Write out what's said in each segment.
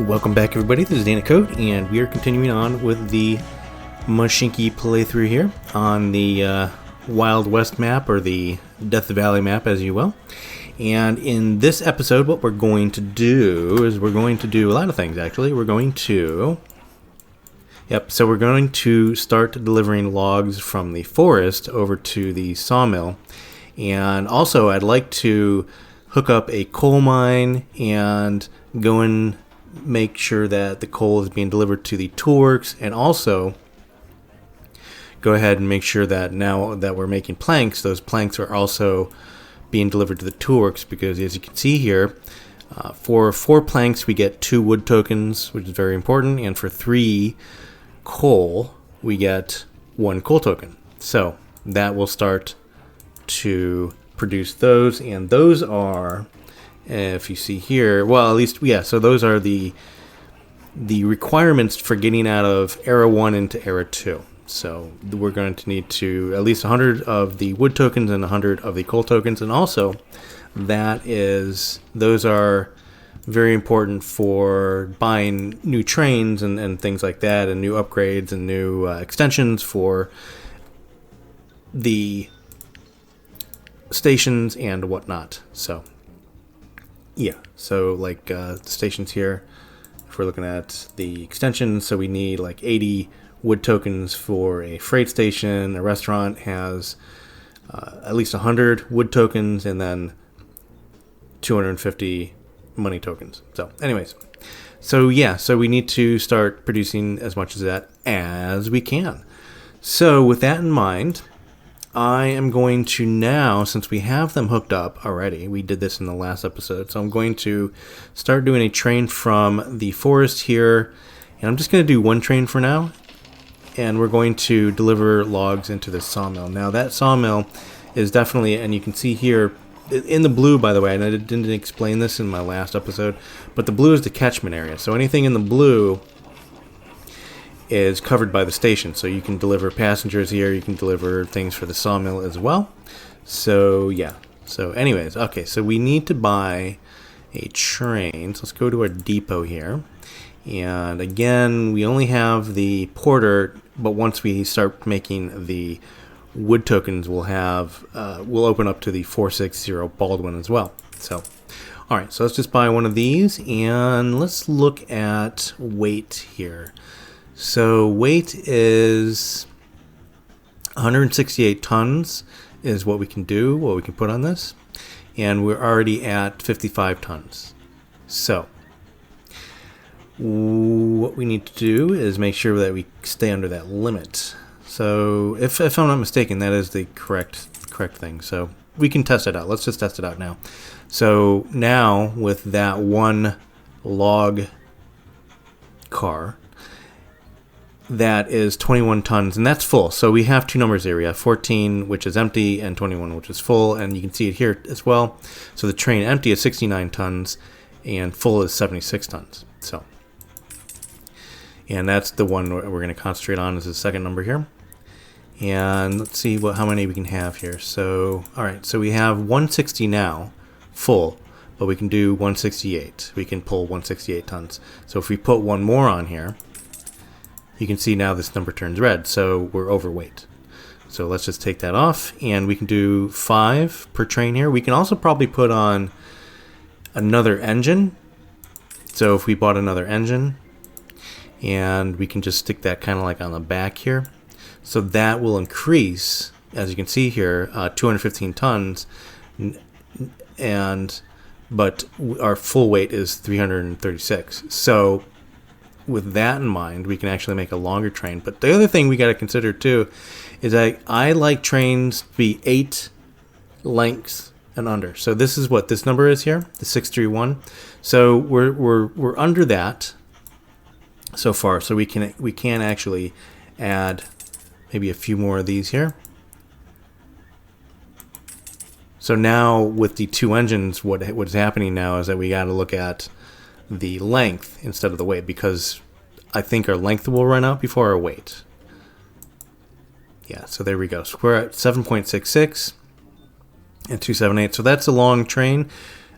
Welcome back, everybody. This is DannyCode, and we are continuing on with the Mashinky playthrough here on the Wild West map, or the Death Valley map, as you will. And in this episode, what we're going to do is we're going to do a lot of things, actually. We're going to... so we're going to start delivering logs from the forest over to the sawmill. And also, I'd like to hook up a coal mine and go and make sure that the coal is being delivered to the toolworks, and also go ahead and make sure that now that we're making planks, those planks are also being delivered to the toolworks, because as you can see here, for 4 planks we get 2 wood tokens, which is very important, and for 3 coal we get 1 coal token. So that will start to produce those, and those are, if you see here, well, at least, yeah, so those are the requirements for getting out of Era 1 into Era 2. So we're going to need to at least 100 of the wood tokens and 100 of the coal tokens, and also those are very important for buying new trains and things like that, and new upgrades and new extensions for the stations and whatnot. So yeah, so like the stations here, if we're looking at the extensions, so we need like 80 wood tokens for a freight station. A restaurant has at least 100 wood tokens, and then 250 money tokens. So anyways, so yeah, so we need to start producing as much of that as we can. So with that in mind, I am going to now, since we have them hooked up already, we did this in the last episode, so I'm going to start doing a train from the forest here, and I'm just going to do 1 train for now, and we're going to deliver logs into the sawmill. Now that sawmill is definitely, and you can see here, in the blue, by the way, and I didn't explain this in my last episode, but the blue is the catchment area, so anything in the blue is covered by the station. So you can deliver passengers here, you can deliver things for the sawmill as well. So yeah, so anyways, okay, so we need to buy a train. So let's go to our depot here, and again, we only have the porter, but once we start making the wood tokens, we'll open up to the 460 Baldwin as well. So alright, so let's just buy one of these, and let's look at weight here. So weight is 168 tons is what we can do, what we can put on this. And we're already at 55 tons. So what we need to do is make sure that we stay under that limit. So if I'm not mistaken, that is the correct thing. So we can test it out. Let's just test it out now. So now with that 1 log car, that is 21 tons, and that's full. So we have 2 numbers here. We have 14, which is empty, and 21, which is full, and you can see it here as well. So the train empty is 69 tons, and full is 76 tons. So, and that's the one we're going to concentrate on, is the second number here. And let's see how many we can have here. So, all right, so we have 160 now, full, but we can do 168. We can pull 168 tons. So if we put 1 more on here, you can see now this number turns red, so we're overweight. So let's just take that off, and we can do 5 per train here. We can also probably put on another engine. So if we bought another engine, and we can just stick that kind of like on the back here. So that will increase, as you can see here, 215 tons, but our full weight is 336. So with that in mind, we can actually make a longer train. But the other thing we got to consider too is that I like trains to be 8 lengths and under. So this is what this number is here, the 631. So we're under that so far. So we can actually add maybe a few more of these here. So now with the 2 engines, what's happening now is that we got to look at the length instead of the weight, because I think our length will run out before our weight. Yeah, so there we go. So we're at 7.66 and 278. So that's a long train.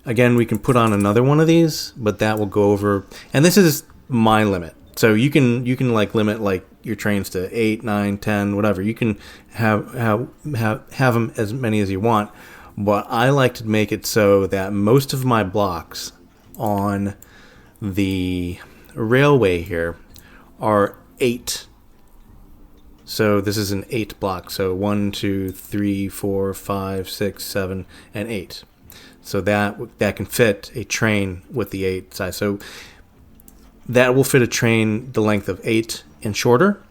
Again, we can put on another one of these, but that will go over, and this is my limit. So you can like limit like your trains to 8, 9, 10, whatever. You can have them as many as you want, but I like to make it so that most of my blocks on the railway here are 8. So this is an 8 block. So 1, 2, 3, 4, 5, 6, 7, and 8. So that can fit a train with the 8 size. So that will fit a train the length of 8 and shorter.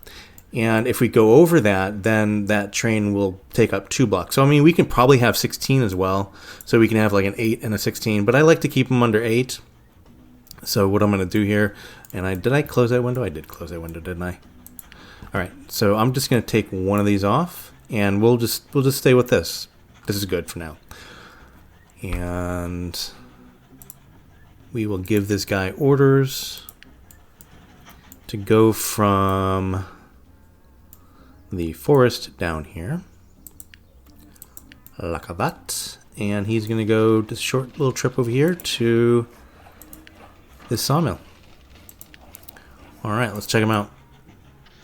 And if we go over that, then that train will take up 2 blocks. So I mean, we can probably have 16 as well. So we can have like an 8 and a 16. But I like to keep them under 8. So what I'm going to do here, and did I close that window? I did close that window, didn't I? All right. So I'm just going to take one of these off, and we'll just stay with this. This is good for now. And we will give this guy orders to go from the forest down here, like that, and he's going to go this short little trip over here to this sawmill. All right, let's check him out.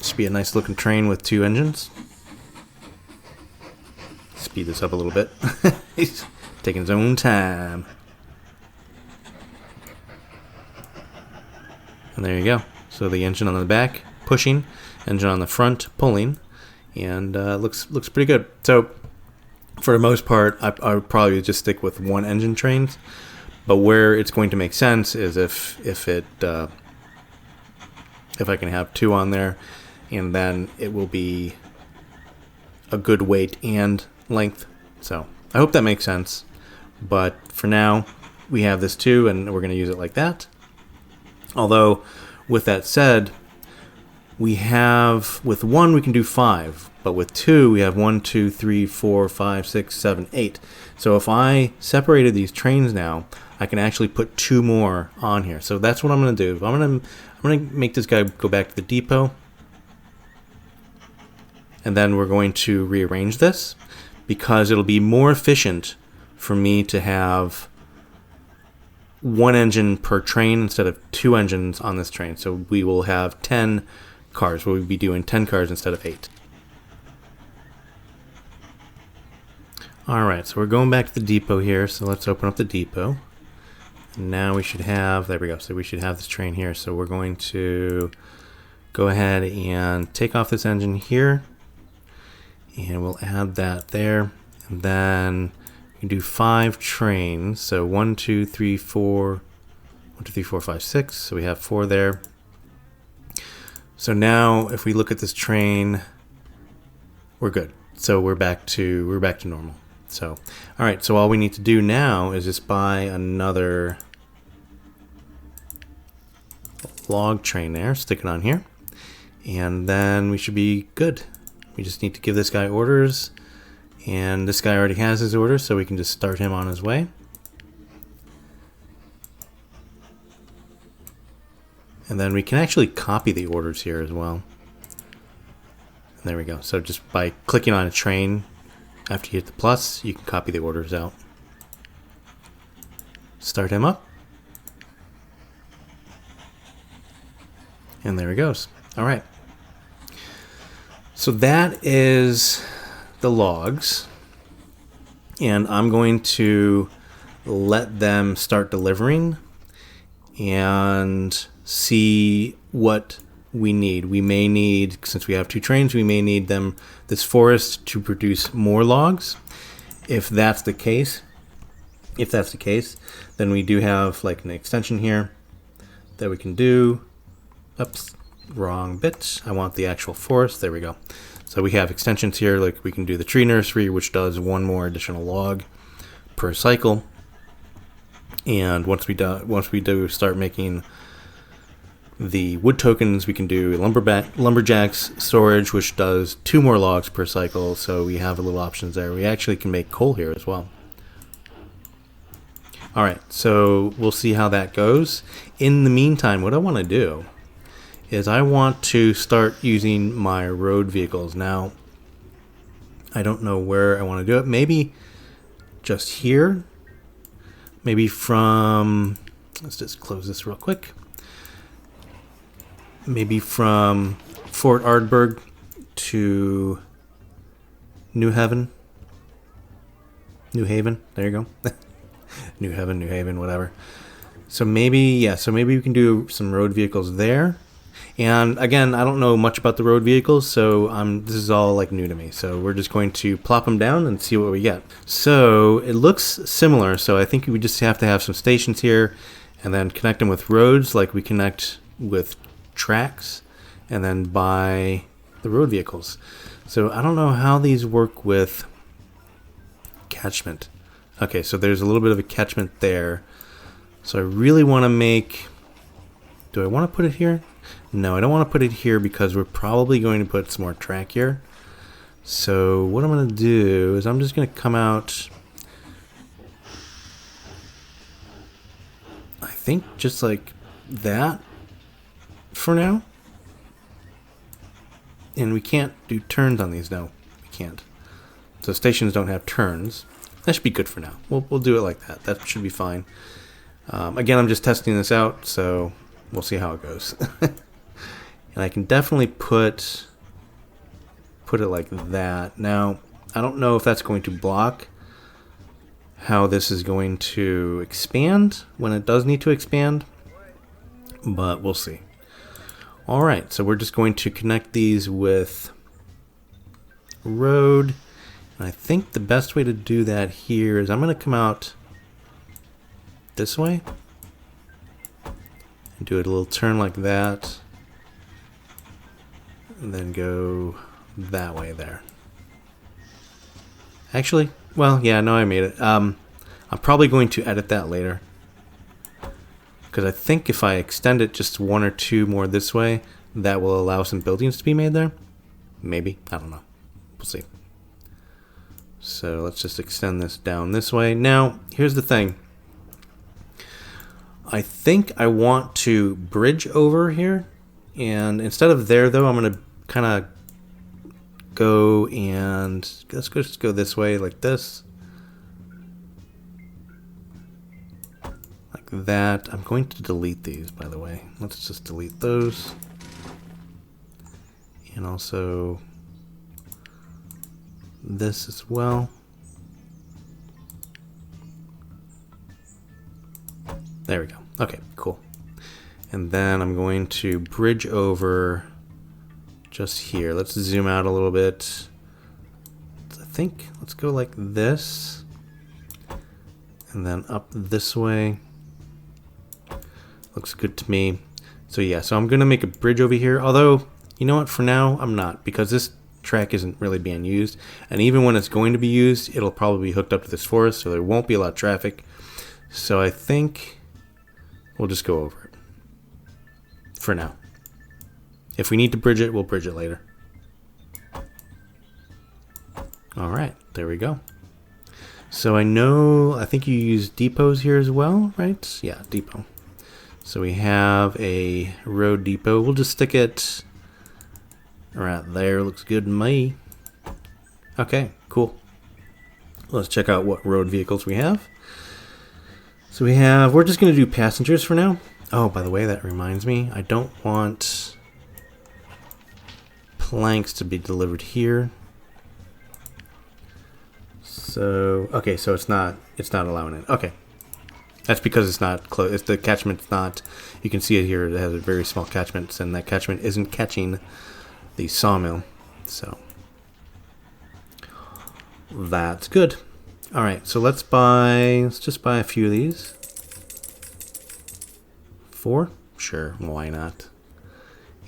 Should be a nice looking train with 2 engines. Speed this up a little bit. He's taking his own time. And there you go. So the engine on the back pushing, engine on the front pulling, and looks pretty good. So for the most part, I would probably just stick with 1 engine trains. But where it's going to make sense is if I can have 2 on there, and then it will be a good weight and length. So I hope that makes sense. But for now, we have this 2, and we're going to use it like that. Although, with that said, we have, with 1 we can do 5, but with 2 we have 1, 2, 3, 4, 5, 6, 7, 8. So if I separated these trains now, I can actually put 2 more on here. So that's what I'm going to do. I'm going to make this guy go back to the depot, and then we're going to rearrange this because it'll be more efficient for me to have 1 engine per train instead of 2 engines on this train. So we will have 10 cars. We'll be doing 10 cars instead of 8. Alright, so we're going back to the depot here. So let's open up the depot. And now we should have, there we go. So we should have this train here. So we're going to go ahead and take off this engine here. And we'll add that there. And then we can do 5 trains. So 1, 2, 3, 4, 1, 2, 3, 4, 5, 6. So we have 4 there. So now if we look at this train, we're good. So we're back to normal. So all right, so all we need to do now is just buy another log train there, stick it on here, and then we should be good. We just need to give this guy orders, and this guy already has his orders, so we can just start him on his way. And then we can actually copy the orders here as well. And there we go. So just by clicking on a train, after you hit the plus, you can copy the orders out. Start him up. And there he goes. All right. So that is the logs. And I'm going to let them start delivering and see what we need. We may need, since we have 2 trains, we may need this forest to produce more logs. If that's the case, then we do have like an extension here that we can do. Oops, wrong bit. I want the actual forest. There we go. So we have extensions here, like we can do the tree nursery, which does 1 more additional log per cycle. And once we do start making the wood tokens, we can do lumberjacks storage, which does 2 more logs per cycle. So we have a little options there. We actually can make coal here as well. All right, so we'll see how that goes. In the meantime, what I want to do is I want to start using my road vehicles. Now, I don't know where I want to do it. Maybe just here. maybe from, let's just close this real quick. Maybe from Fort Ardberg to New Haven, there you go. New Haven, whatever. So maybe, yeah, so maybe we can do some road vehicles there. And again, I don't know much about the road vehicles, so this is all like new to me. So we're just going to plop them down and see what we get. So it looks similar, so I think we just have to have some stations here and then connect them with roads like we connect with tracks and then buy the road vehicles. So I don't know how these work with catchment. Okay, so there's a little bit of a catchment there. So I really want to make... Do I want to put it here? No, I don't want to put it here because we're probably going to put some more track here. So what I'm going to do is I'm just going to come out... I think just like that for now. And we can't do turns on these. No, we can't. So stations don't have turns. That should be good for now. We'll do it like that. That should be fine. Again, I'm just testing this out, so we'll see how it goes. And I can definitely put it like that. Now, I don't know if that's going to block how this is going to expand when it does need to expand, but we'll see. All right, so we're just going to connect these with road. And I think the best way to do that here is I'm going to come out this way and do a little turn like that. And then go that way there. Actually, well, yeah, no, I made it. I'm probably going to edit that later. Because I think if I extend it just one or two more this way, that will allow some buildings to be made there. Maybe. I don't know. We'll see. So let's just extend this down this way. Now, here's the thing. I think I want to bridge over here. And instead of there, though, I'm going to kind of go and... Let's just go this way like this. Like that. I'm going to delete these, by the way. Let's just delete those. And also... this as well. There we go. Okay, cool. And then I'm going to bridge over just here. Let's zoom out a little bit. I think let's go like this. And then up this way. Looks good to me. So yeah, so I'm going to make a bridge over here. Although, you know what, for now, I'm not. Because this track isn't really being used. And even when it's going to be used, it'll probably be hooked up to this forest. So there won't be a lot of traffic. So I think we'll just go over it. For now. If we need to bridge it, we'll bridge it later. Alright, there we go. So I think you use depots here as well, right? Yeah, depot. So we have a road depot. We'll just stick it right there. Looks good to me. Okay, cool. Let's check out what road vehicles we have. So we're just going to do passengers for now. Oh, by the way, that reminds me, I don't want planks to be delivered here. So, okay, so it's not allowing it. Okay. That's because it's not close. It's the catchment's not, you can see it here, it has a very small catchment, and that catchment isn't catching the sawmill. So, that's good. Alright, so let's just buy a few of these. 4? Sure, why not?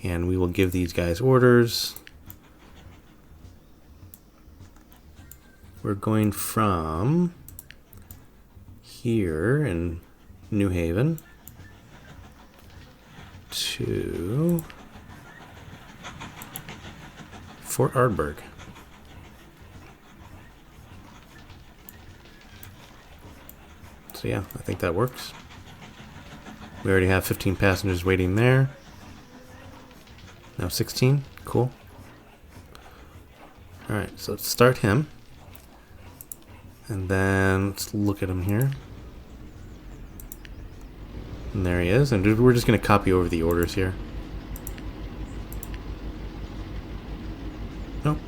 And we will give these guys orders. We're going from here in New Haven to Fort Ardberg. So yeah, I think that works. We already have 15 passengers waiting there. Now 16. Cool. Alright, so let's start him. And then let's look at him here. And there he is. And we're just going to copy over the orders here. Nope.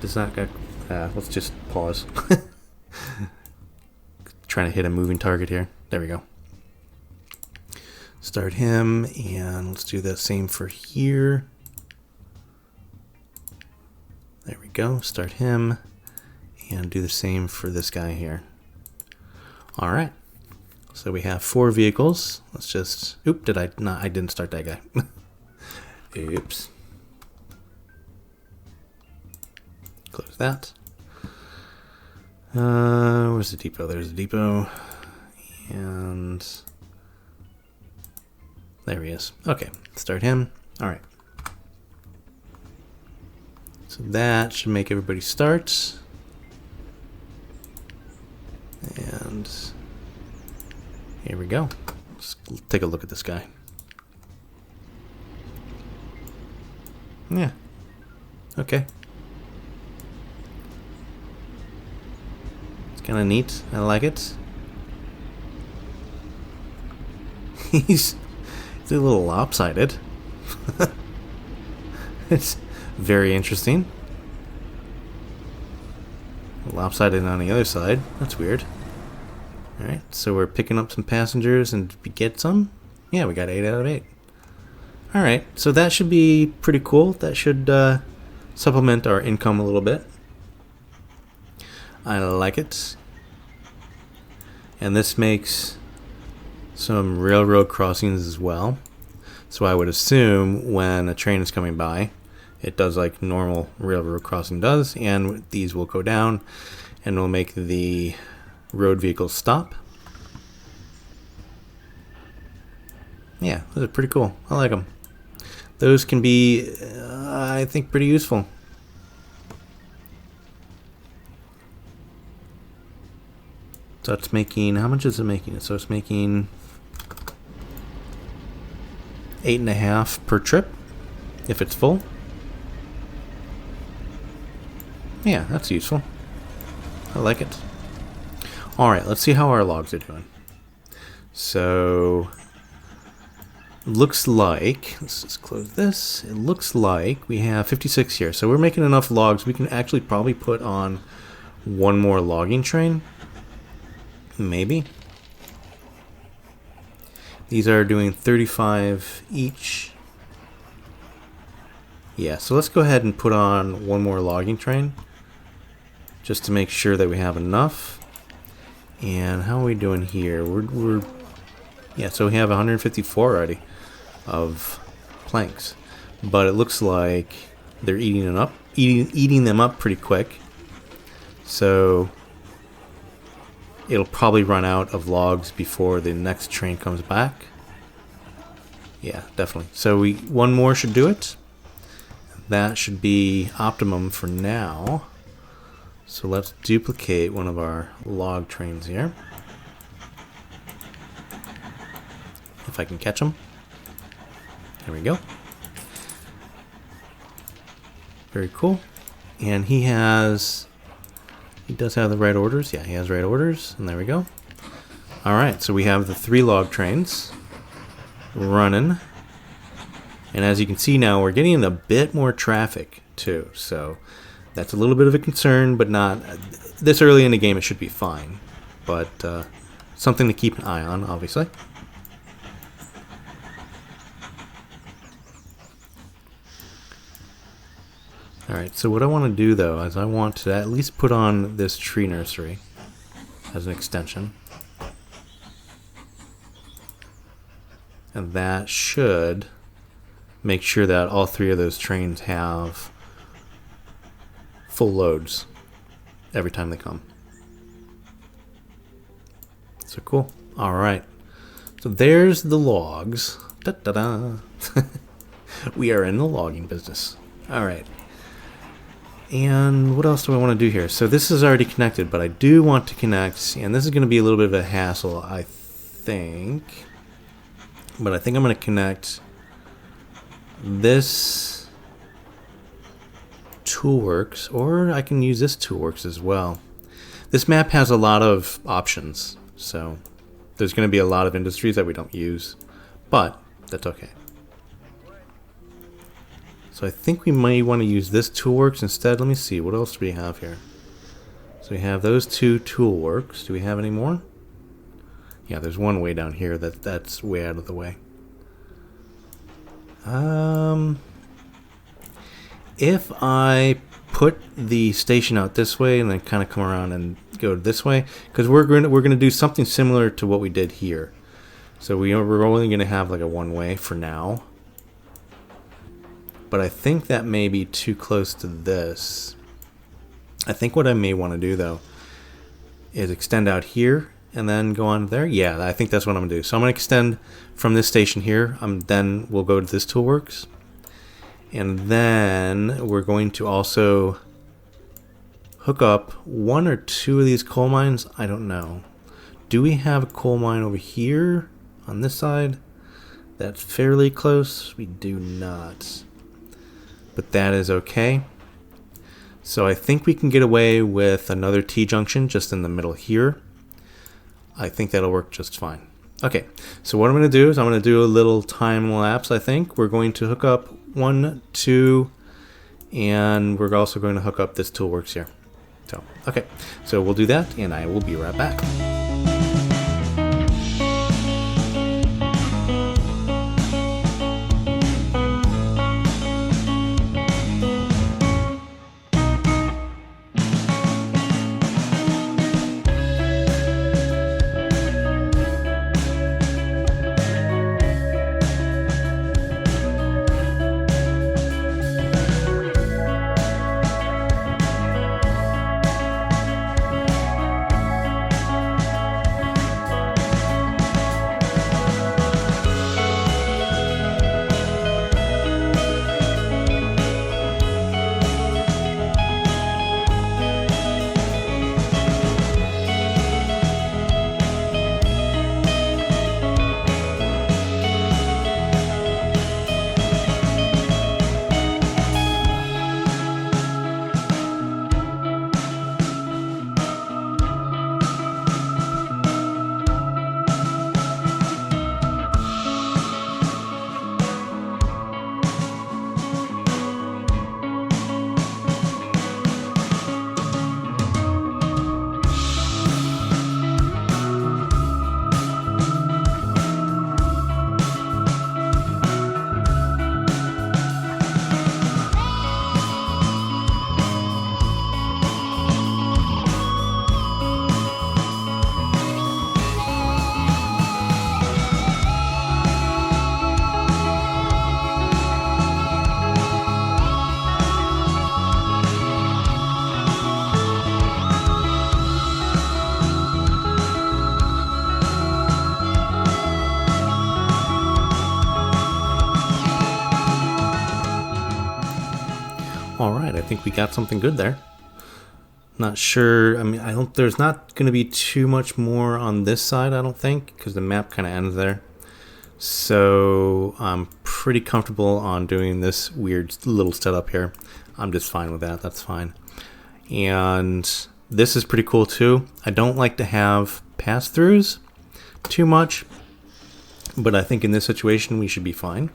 Does not get... let's just pause. Trying to hit a moving target here. There we go. Start him, and let's do the same for here. There we go. Start him, and do the same for this guy here. All right. So we have 4 vehicles. Let's just... Oop, did I not? I didn't start that guy. Oops. Close that. Where's the depot? There's the depot. And there he is. Okay, start him. All right. So that should make everybody start. And here we go. Let's take a look at this guy. Yeah. Okay. It's kind of neat. I like it. He's a little lopsided. It's very interesting. Lopsided on the other side. That's weird. Alright, so we're picking up some passengers and we get some? Yeah, we got 8 out of 8. Alright, so that should be pretty cool. That should supplement our income a little bit. I like it. And this makes some railroad crossings as well. So I would assume when a train is coming by, it does like normal railroad crossing does, and these will go down and will make the road vehicles stop. Yeah, those are pretty cool. I like them. Those can be, I think, pretty useful. So it's making, how much is it making? So it's making 8.5 per trip if it's full. Yeah, that's useful. I like it. Alright, let's see how our logs are doing. So, looks like, let's just close this. It looks like we have 56 here. So we're making enough logs. We can actually probably put on one more logging train. Maybe. These are doing 35 each. Yeah, so let's go ahead and put on one more logging train just to make sure that we have enough. And how are we doing here? Yeah, so we have 154 already of planks, but it looks like they're eating them up pretty quick. So it'll probably run out of logs before the next train comes back. Yeah, definitely. So one more should do it. That should be optimum for now. So let's duplicate one of our log trains here. If I can catch them. There we go. Very cool. And he does have the right orders. Yeah, he has right orders. And there we go. Alright, so we have the 3 log trains running. And as you can see now, we're getting a bit more traffic too. So that's a little bit of a concern, but not this early in the game. It should be fine, but something to keep an eye on, obviously. Alright, so what I want to do though is I want to at least put on this tree nursery as an extension. And that should make sure that all 3 of those trains have full loads every time they come. So cool. Alright. So there's the logs. Da-da-da. We are in the logging business. Alright. And what else do I want to do here? So this is already connected, but I do want to connect, and this is going to be a little bit of a hassle, I think. But I think I'm going to connect this Toolworks, or I can use this Toolworks as well. This map has a lot of options, So there's going to be a lot of industries that we don't use, but that's okay. So I think we might want to use this toolworks instead. Let me see, what else do we have here? So we have those two toolworks. Do we have any more? Yeah, there's one way down here that's way out of the way. If I put the station out this way and then kind of come around and go this way, because we're going to do something similar to what we did here. So we're only going to have like a one-way for now. But I think that may be too close to this. I think what I may want to do though is extend out here and then go on there. Yeah, I think that's what I'm going to do. So I'm going to extend from this station here. Then we'll go to this toolworks. And then we're going to also hook up one or two of these coal mines. I don't know. Do we have a coal mine over here on this side? That's fairly close. We do not. But that is okay. So I think we can get away with another T-junction just in the middle here. I think that'll work just fine. Okay, so what I'm going to do is I'm going to do a little time lapse, I think. We're going to hook up 1, 2, and we're also going to hook up this toolworks here. So, okay, so we'll do that, and I will be right back. Alright, I think we got something good there. Not sure, I mean, there's not going to be too much more on this side, I don't think, because the map kind of ends there. So I'm pretty comfortable on doing this weird little setup here. I'm just fine with that, that's fine. And this is pretty cool too. I don't like to have pass-throughs too much, but I think in this situation we should be fine.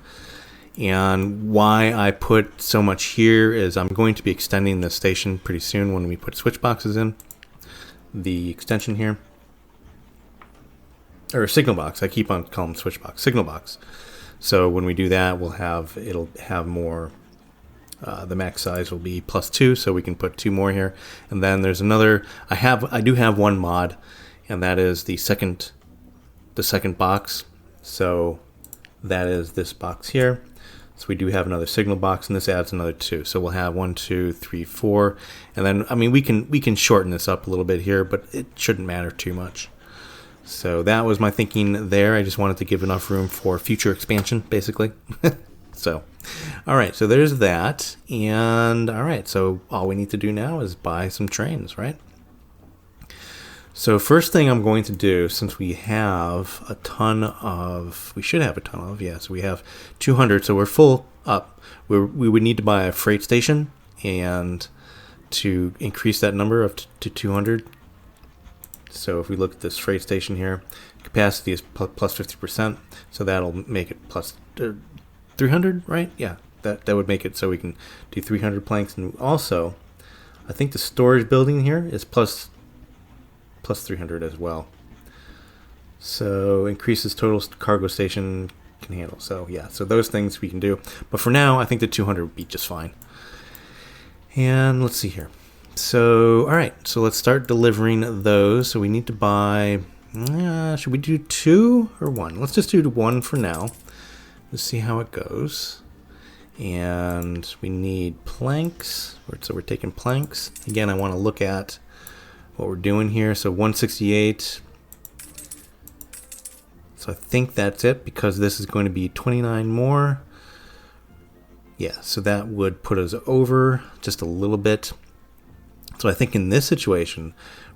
And why I put so much here is I'm going to be extending the station pretty soon when we put switch boxes in. The extension here. Or signal box. I keep on calling them switch box. Signal box. So when we do that, it'll have more. The max size will be +2, so we can put 2 more here. And then there's another. I do have one mod, and that is the second box. So that is this box here. So we do have another signal box, and this adds another 2. So we'll have 1, 2, 3, 4, and then I mean we can shorten this up a little bit here, but it shouldn't matter too much. So that was my thinking there. I just wanted to give enough room for future expansion, basically. So, all right. So there's that, and all right. So all we need to do now is buy some trains, right? So first thing I'm going to do, since we have a ton of, yes, we have 200, so we're full up. We would need to buy a freight station, and to increase that number up to 200. So if we look at this freight station here, capacity is plus 50%, so that'll make it plus 300, right? Yeah, that would make it so we can do 300 planks. And also, I think the storage building here is plus 300 as well. So increases total cargo station can handle. So yeah, so those things we can do. But for now, I think the 200 would be just fine. And let's see here. So, all right, so let's start delivering those. So we need to buy, should we do 2 or 1? Let's just do 1 for now. Let's see how it goes. And we need planks. So we're taking planks. Again, I want to look at what we're doing here. So 168. So I think that's it, because this is going to be 29 more. Yeah, so that would put us over just a little bit. So I think in this situation,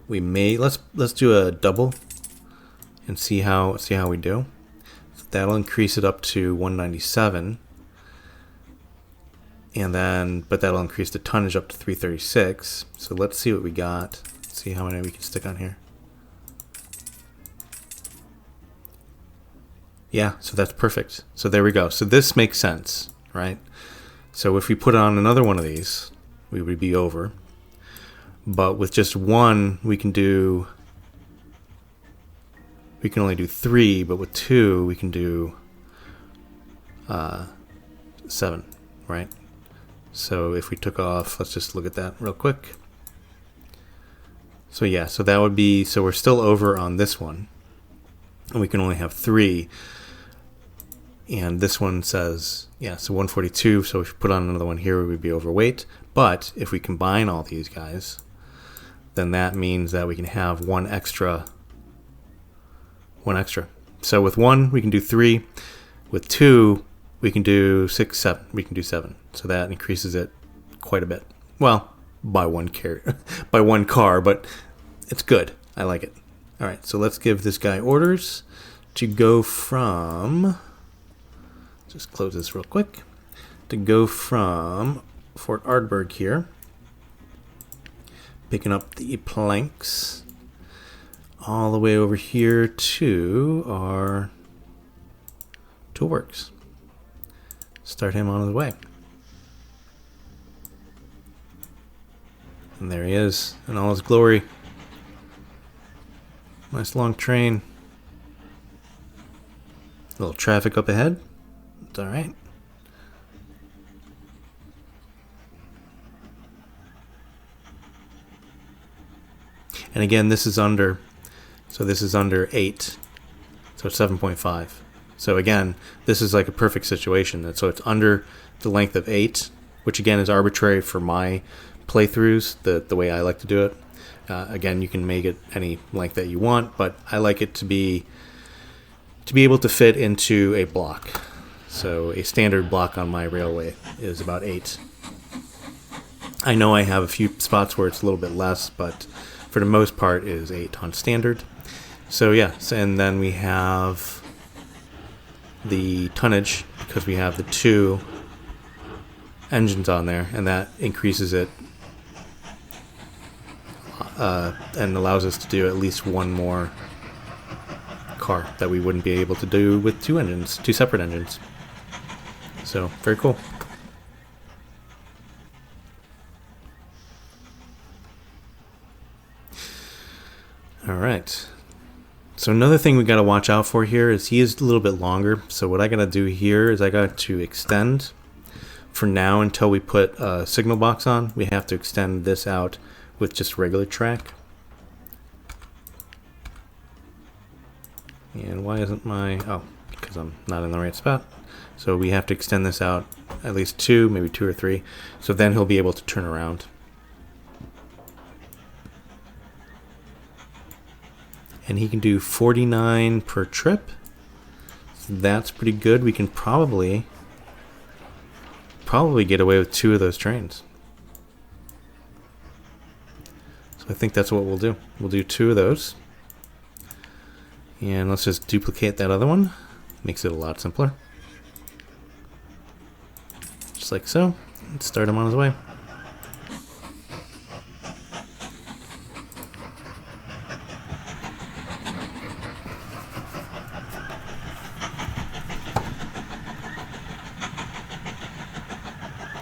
we may let's do a double and see how we do. So that'll increase it up to 197, and then that'll increase the tonnage up to 336. So let's see what we got. See how many we can stick on here. Yeah, so that's perfect. So there we go. So this makes sense, right? So if we put on another one of these, we would be over. But with just 1, we can only do 3, but with 2, we can do 7, right? So if we took off, let's just look at that real quick. So yeah, so that would be, so we're still over on this one, and we can only have 3. And this one says, yeah, so 142. So if we put on another one here, we would be overweight. But if we combine all these guys, then that means that we can have one extra. So with 1, we can do 3. With 2, we can do 6, 7. We can do 7. So that increases it quite a bit. Well, by one car, but it's good. I like it. All right, so let's give this guy orders to go from, just close this real quick, to go from Fort Ardberg here, picking up the planks, all the way over here to our toolworks. Start him on his way. And there he is in all his glory. Nice long train. A little traffic up ahead. It's all right. And again, this is under, so this is under 8. So 7.5. So again, this is like a perfect situation. So it's under the length of 8, which again is arbitrary for my playthroughs, the way I like to do it. Again, you can make it any length that you want, but I like it to be able to fit into a block. So a standard block on my railway is about 8. I know I have a few spots where it's a little bit less, but for the most part it is 8 on standard. So yeah, and then we have the tonnage, because we have the 2 engines on there, and that increases it and allows us to do at least one more car that we wouldn't be able to do with 2 separate engines. So very cool. All right. So another thing we got to watch out for here is he is a little bit longer. So what I got to do here is I got to extend for now until we put a signal box on. We have to extend this out with just regular track. And why isn't my, oh, because I'm not in the right spot. So we have to extend this out at least 2, maybe 2 or 3. So then he'll be able to turn around. And he can do 49 per trip. So that's pretty good. We can probably get away with 2 of those trains. So I think that's what we'll do. We'll do 2 of those. And let's just duplicate that other one. Makes it a lot simpler. Just like so. Let's start him on his way.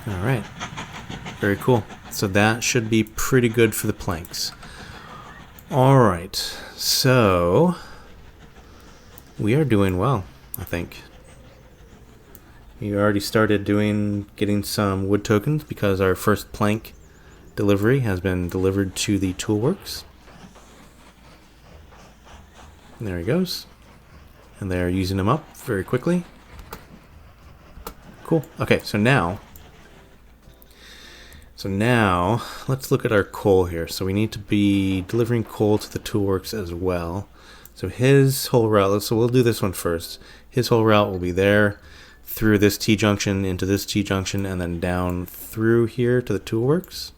All right. Very cool. So that should be pretty good for the planks. All right. So we are doing well, I think. We already started getting some wood tokens because our first plank delivery has been delivered to the toolworks. And there he goes. And they're using them up very quickly. Cool. Okay, so now let's look at our coal here. So we need to be delivering coal to the toolworks as well. So his whole route, so we'll do this one first. His whole route will be there, through this T-junction, into this T-junction, and then down through here to the toolworks.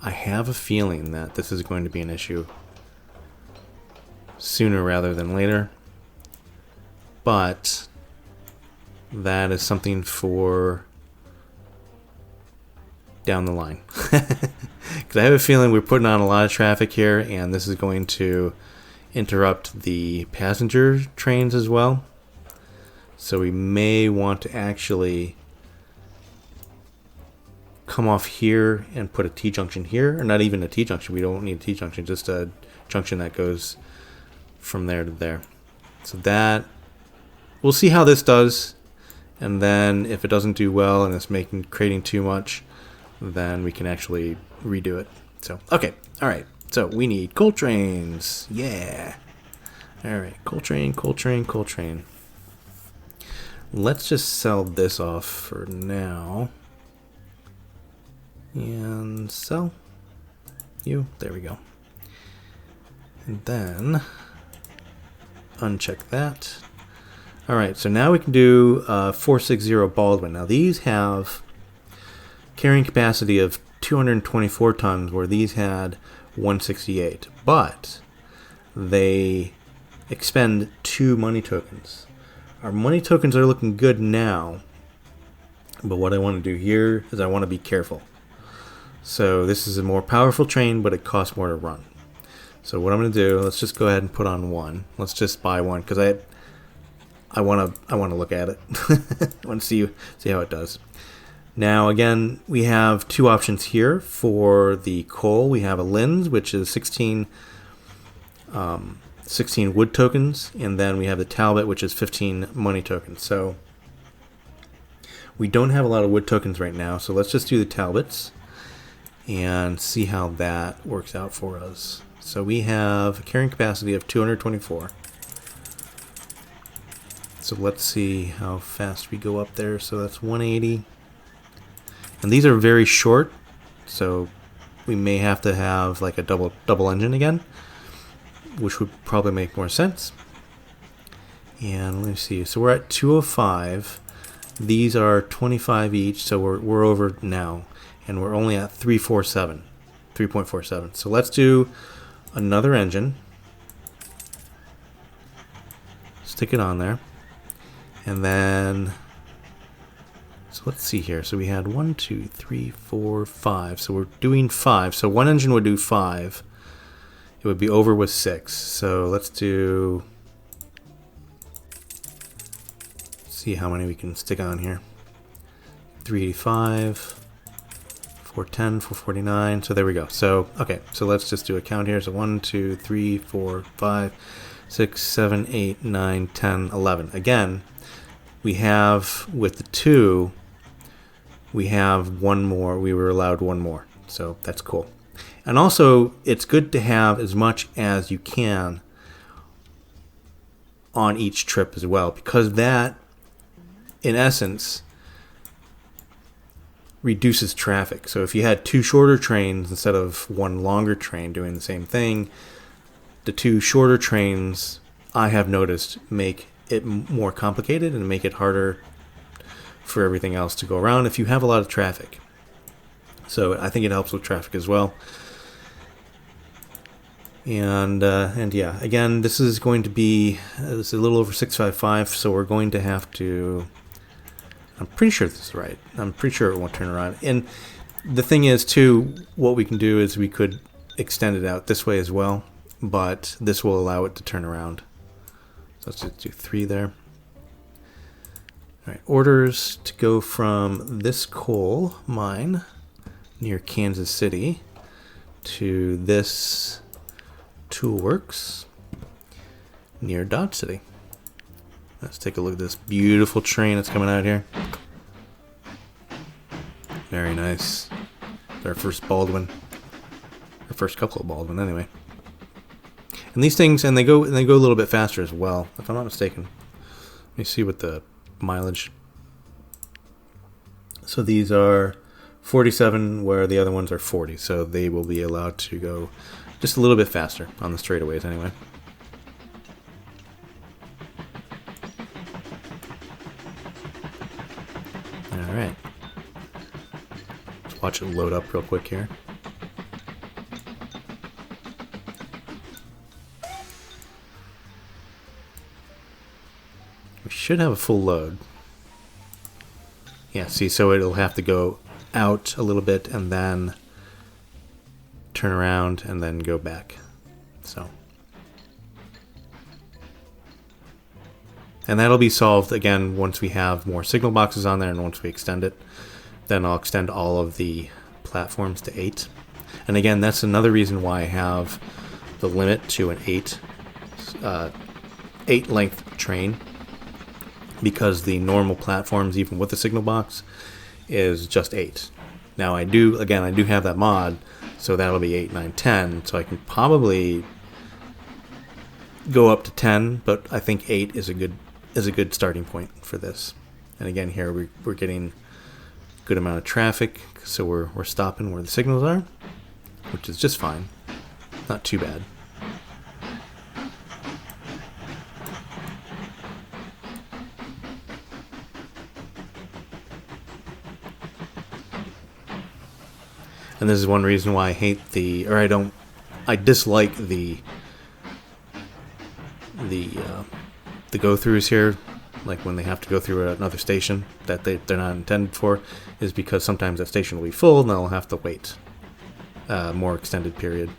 I have a feeling that this is going to be an issue sooner rather than later. But that is something for down the line. Because I have a feeling we're putting on a lot of traffic here, and this is going to interrupt the passenger trains as well. So we may want to actually come off here and put a T-junction here. Or not even a T-junction. We don't need a T-junction, just a junction that goes from there to there. So that, we'll see how this does. And then if it doesn't do well and it's creating too much, then we can actually redo it. So, okay. All right. So we need coal trains. Yeah. All right. Coal train, coal train, coal train. Let's just sell this off for now. And sell you. There we go. And then uncheck that. All right. So now we can do 460 Baldwin. Now these have carrying capacity of 224 tons, where these had 168, but they expend 2 money tokens. Our money tokens are looking good now, but what I want to do here is I want to be careful. So this is a more powerful train, but it costs more to run. So what I'm going to do, let's just go ahead and put on one. Let's just buy one because I want to look at it. I want to see how it does. Now, again, we have 2 options here for the coal. We have a lens, which is 16 wood tokens, and then we have the Talbot, which is 15 money tokens. So we don't have a lot of wood tokens right now, so let's just do the Talbots and see how that works out for us. So we have a carrying capacity of 224. So let's see how fast we go up there. So that's 180. And these are very short, so we may have to have like a double engine again, which would probably make more sense. And let me see. So we're at 205. These are 25 each, so we're over now, and we're only at 3.47. So let's do another engine. Stick it on there, and then. So let's see here. So we had 1, 2, 3, 4, 5. So we're doing 5. So one engine would do 5. It would be over with 6. So let's see how many we can stick on here. 385, 410, 449. So there we go. So, okay. So let's just do a count here. So 1, 2, 3, 4, 5, 6, 7, 8, 9, 10, 11. Again, we have with the 2, we have one more. We were allowed one more. So that's cool. And also, it's good to have as much as you can on each trip as well, because that, in essence, reduces traffic. So if you had 2 shorter trains instead of one longer train doing the same thing, the 2 shorter trains, I have noticed, make it more complicated and make it harder for everything else to go around if you have a lot of traffic. So I think it helps with traffic as well. And yeah, again, this is going to be it's a little over 655, so we're going to have to. I'm pretty sure this is right. I'm pretty sure it won't turn around. And the thing is, too, what we can do is we could extend it out this way as well, but this will allow it to turn around. So let's just do 3 there. All right, orders to go from this coal mine near Kansas City to this toolworks near Dodge City. Let's take a look at this beautiful train that's coming out here. Very nice. Our first Baldwin. Our first couple of Baldwin, anyway. And these things, and they go a little bit faster as well, if I'm not mistaken. Let me see what the mileage. So these are 47, where the other ones are 40. So they will be allowed to go just a little bit faster on the straightaways, anyway. All right. Let's watch it load up real quick here. We should have a full load. Yeah, see, so it'll have to go out a little bit and then turn around and then go back. So. And that'll be solved again once we have more signal boxes on there and once we extend it. Then I'll extend all of the platforms to 8. And again, that's another reason why I have the limit to an 8 length train. Because the normal platforms, even with the signal box, is just 8. Now I do have that mod, so that'll be 8, 9, 10. So I can probably go up to 10, but I think 8 is a good starting point for this. And again, here we're getting a good amount of traffic, so we're stopping where the signals are, which is just fine. Not too bad. And this is one reason why I hate I dislike the go-throughs here, like when they have to go through another station that they're not intended for, is because sometimes that station will be full and they'll have to wait a more extended period.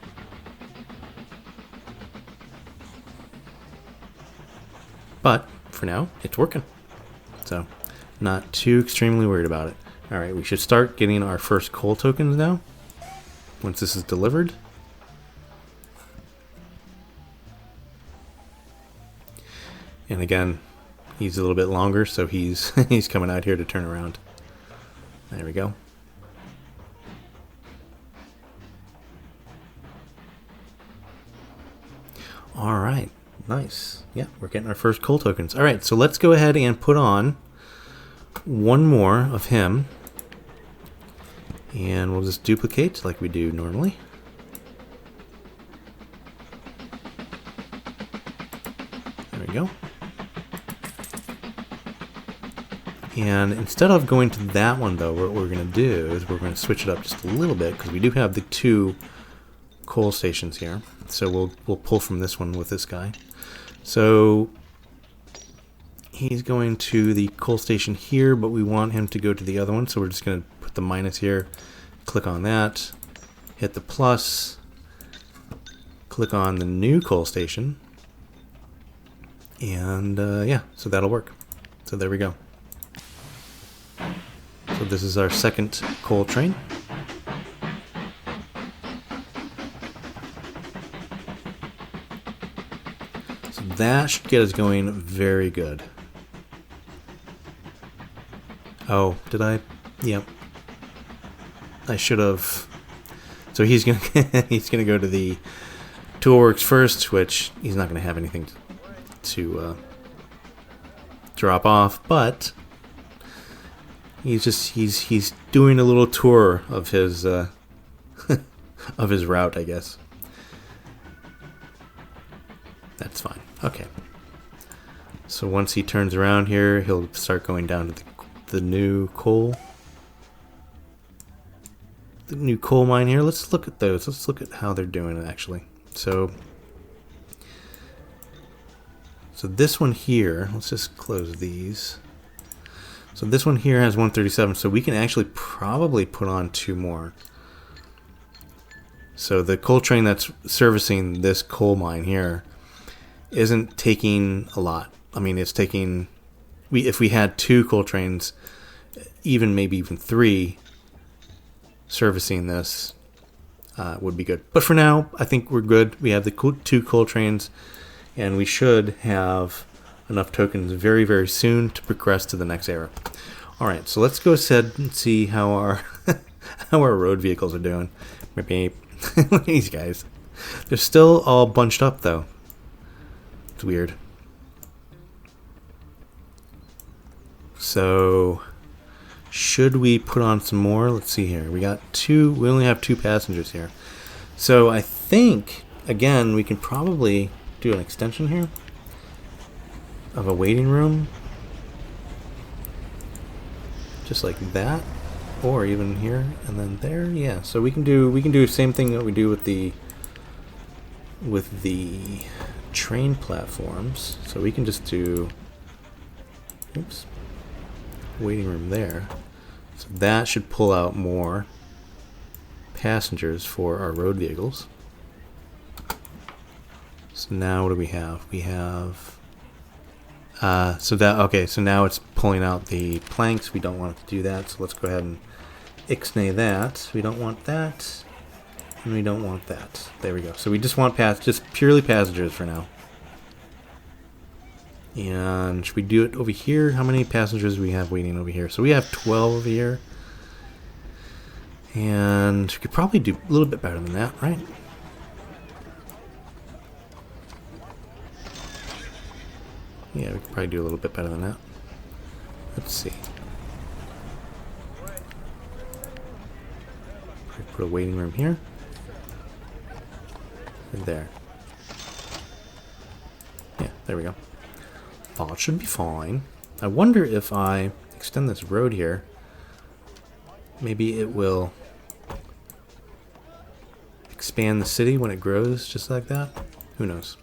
But for now, it's working, so not too extremely worried about it. All right, we should start getting our first coal tokens now. Once this is delivered. And again, he's a little bit longer, so he's he's coming out here to turn around. There we go. All right, nice. Yeah, we're getting our first coal tokens. All right, so let's go ahead and put on one more of him. And we'll just duplicate like we do normally. There we go. And instead of going to that one, though, what we're going to do is we're going to switch it up just a little bit, because we do have the 2 coal stations here. So we'll pull from this one with this guy. So he's going to the coal station here, but we want him to go to the other one, so we're just going to put the minus here, click on that, hit the plus, click on the new coal station, and yeah, so that'll work. So there we go. So this is our second coal train. So that should get us going very good. Oh, did I? Yep. I should have. So he's gonna go to the Toolworks first, which he's not gonna have anything to drop off, but he's doing a little tour of his of his route, I guess. That's fine. Okay. So once he turns around here, he'll start going down to the new coal mine here. Let's look at those. Let's look at how they're doing actually. So this one here, let's just close these. So this one here has 137, so we can actually probably put on 2 more. So the coal train that's servicing this coal mine here isn't taking a lot. I mean, it's taking if we had 2 coal trains, maybe even 3, servicing this would be good. But for now, I think we're good. We have the 2 coal trains, and we should have enough tokens very, very soon to progress to the next era. All right, so let's go ahead and see how our how our road vehicles are doing. Maybe look at these guys. They're still all bunched up, though. It's weird. So, should we put on some more? Let's see here. We only have 2 passengers here. So, I think, again, we can probably do an extension here of a waiting room. Just like that. Or even here and then there. Yeah, so we can do the same thing that we do with the train platforms. So we can just do waiting room there. So that should pull out more passengers for our road vehicles. So now what do we have? We have so now it's pulling out the planks. We don't want it to do that, so let's go ahead and ixnay that. We don't want that, and we don't want that. There we go. So we just want just purely passengers for now. And should we do it over here? How many passengers do we have waiting over here? So we have 12 over here. And we could probably do a little bit better than that, right? Yeah, we could probably do a little bit better than that. Let's see. Put a waiting room here. And there. Yeah, there we go. That should be fine. I wonder if I extend this road here, maybe it will expand the city when it grows just like that. Who knows?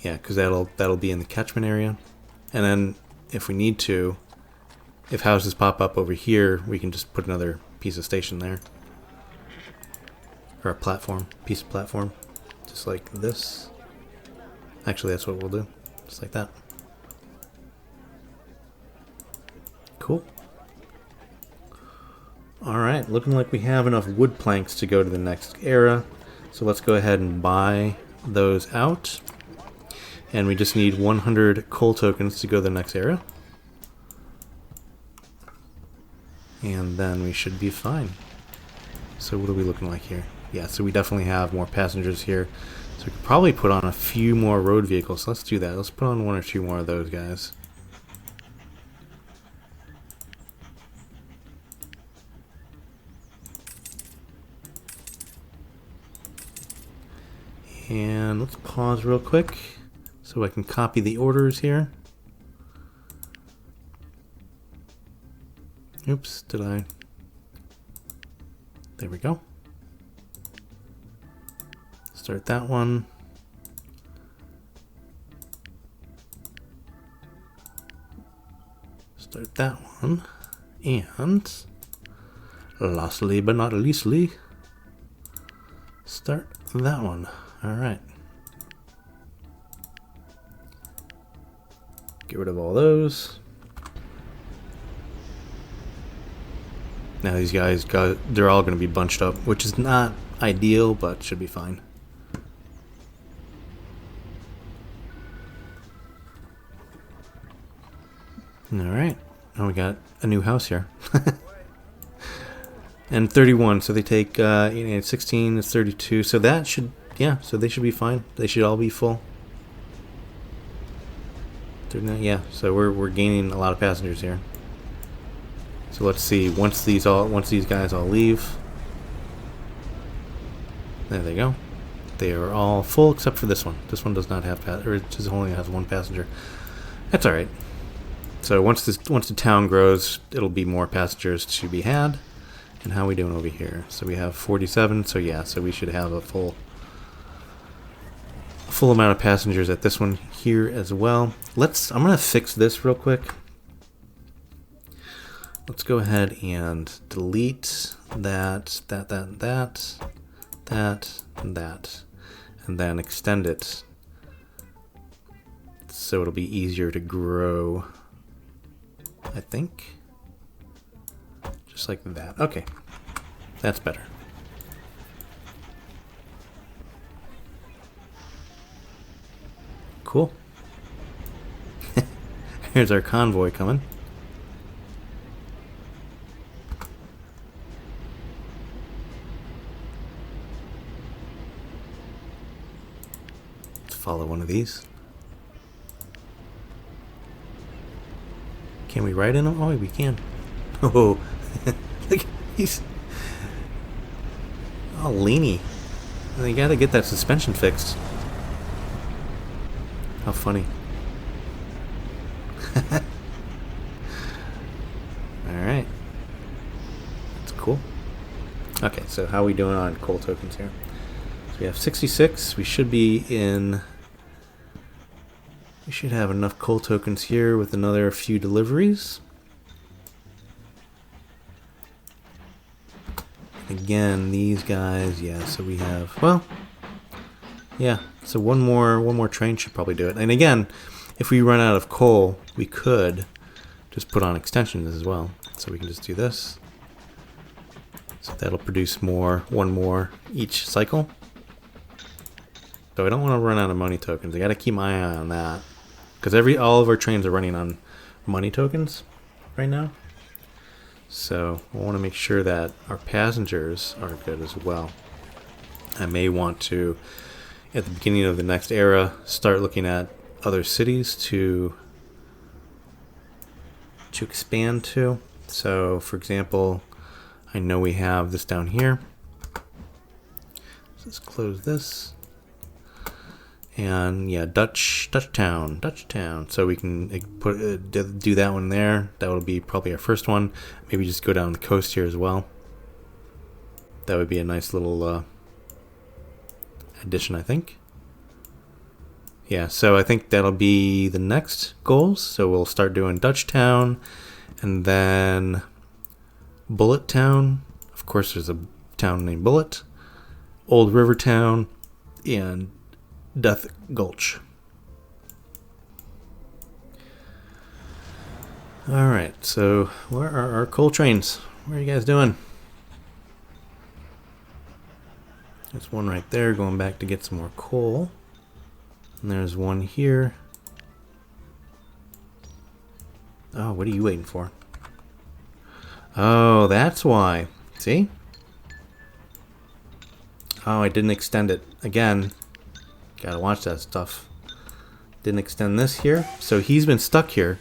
Yeah, because that'll be in the catchment area, and then if we need to, if houses pop up over here, we can just put another piece of station there, or a piece of platform, just like this. Actually, that's what we'll do, just like that. Cool. Alright, looking like we have enough wood planks to go to the next era, so let's go ahead and buy those out. And we just need 100 coal tokens to go to the next era. And then we should be fine. So what are we looking like here? Yeah, so we definitely have more passengers here. So we could probably put on a few more road vehicles. So let's do that. Let's put on 1 or 2 more of those guys. And let's pause real quick so I can copy the orders here. Oops, did I? There we go. Start that one. Start that one. And lastly but not leastly, start that one. Alright. Get rid of all those. Now these guys they're all going to be bunched up, which is not ideal, but should be fine. Alright. Now we got a new house here. And 31, so they take 16 is 32, so that should, yeah, so they should be fine. They should all be full. 39, yeah, so we're gaining a lot of passengers here. So let's see, once these guys all leave, there they go. They are all full except for this one. This one does not have or it just only has 1 passenger. That's all right. So once the town grows, it'll be more passengers to be had. And how are we doing over here? So we have 47. So yeah, so we should have a full amount of passengers at this one here as well. I'm gonna fix this real quick. Let's go ahead and delete that, and then extend it so it'll be easier to grow, I think. Just like that. Okay, that's better. Cool. Here's our convoy coming. Let's follow one of these. Can we ride in them? Oh, we can. Oh, look, he's all leany. You gotta get that suspension fixed. How funny. Alright. That's cool. Okay, so how are we doing on coal tokens here? So we have 66. We should be in... We should have enough coal tokens here with another few deliveries. Again, these guys, yeah, so we have, well, yeah, so one more train should probably do it. And again, if we run out of coal, we could just put on extensions as well. So we can just do this. So that'll produce one more each cycle. So I don't want to run out of money tokens. I got to keep my eye on that. Because all of our trains are running on money tokens right now. So I want to make sure that our passengers are good as well. I may want to, at the beginning of the next era, start looking at other cities to expand to. So, for example, I know we have this down here. Let's close this. And yeah, Dutch town. So we can do that one there. That would be probably our first one. Maybe just go down the coast here as well. That would be a nice little addition, I think. Yeah, so I think that'll be the next goals. So we'll start doing Dutch town, and then Bullet town. Of course, there's a town named Bullet. Old River town, and Death Gulch. Alright, so where are our coal trains? What are you guys doing? There's one right there going back to get some more coal. And there's one here. Oh, what are you waiting for? Oh, that's why. See? Oh, I didn't extend it. Again. Gotta watch that stuff. Didn't extend this here. So he's been stuck here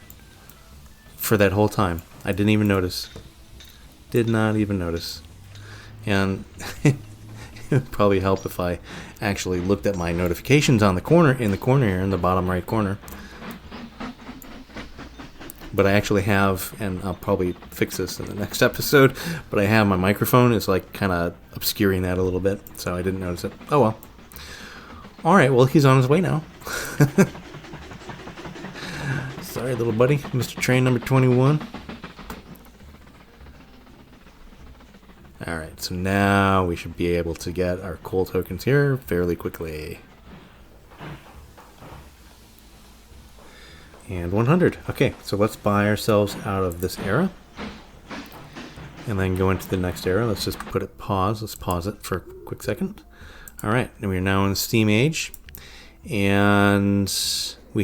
for that whole time. I didn't even notice. Did not even notice. And it would probably help if I actually looked at my notifications on the corner, in the bottom right corner. But I actually have, and I'll probably fix this in the next episode, but I have my microphone is like kind of obscuring that a little bit, so I didn't notice it. Oh well. Alright, well, he's on his way now. Sorry, little buddy. Mr. Train number 21. Alright, so now we should be able to get our coal tokens here fairly quickly. And 100. Okay, so let's buy ourselves out of this era. And then go into the next era. Let's just put it pause. Let's pause it for a quick second. Alright, and we are now in the steam age, and we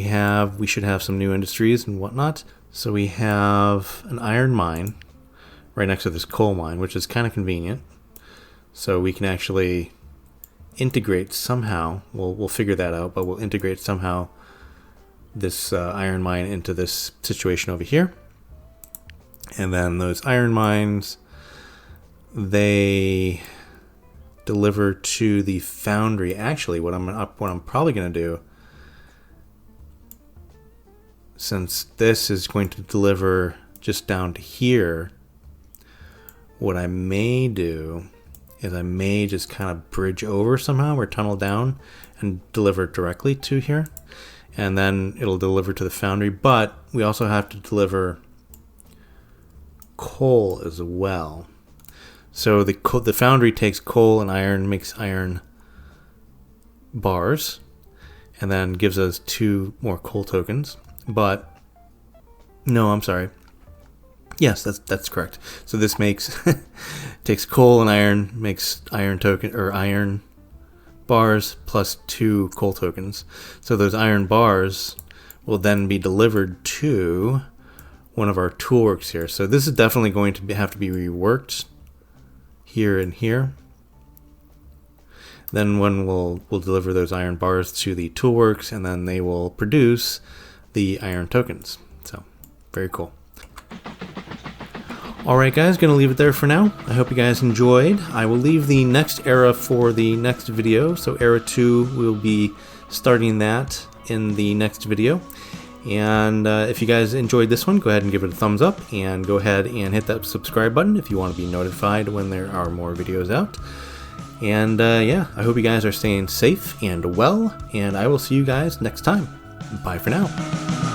should have some new industries and whatnot. So we have an iron mine right next to this coal mine, which is kind of convenient. So we can actually integrate somehow, we'll figure that out, but we'll integrate somehow this iron mine into this situation over here. And then those iron mines, they deliver to the foundry. Actually, what I'm probably going to do, since this is going to deliver just down to here, what I may do is I may just kind of bridge over somehow or tunnel down and deliver directly to here, and then it'll deliver to the foundry. But we also have to deliver coal as well. So the foundry takes coal and iron, makes iron bars, and then gives us 2 more coal tokens. But no, I'm sorry. Yes, that's correct. So this makes takes coal and iron, makes iron token or iron bars plus 2 coal tokens. So those iron bars will then be delivered to one of our toolworks here. So this is definitely going to have to be reworked here and here. Then when we'll deliver those iron bars to the toolworks, and then they will produce the iron tokens. So very cool. Alright guys, gonna leave it there for now. I hope you guys enjoyed. I will leave the next era for the next video. So era 2, we'll be starting that in the next video. And if you guys enjoyed this one, go ahead and give it a thumbs up, and go ahead and hit that subscribe button if you want to be notified when there are more videos out. And yeah, I hope you guys are staying safe and well, and I will see you guys next time. Bye for now.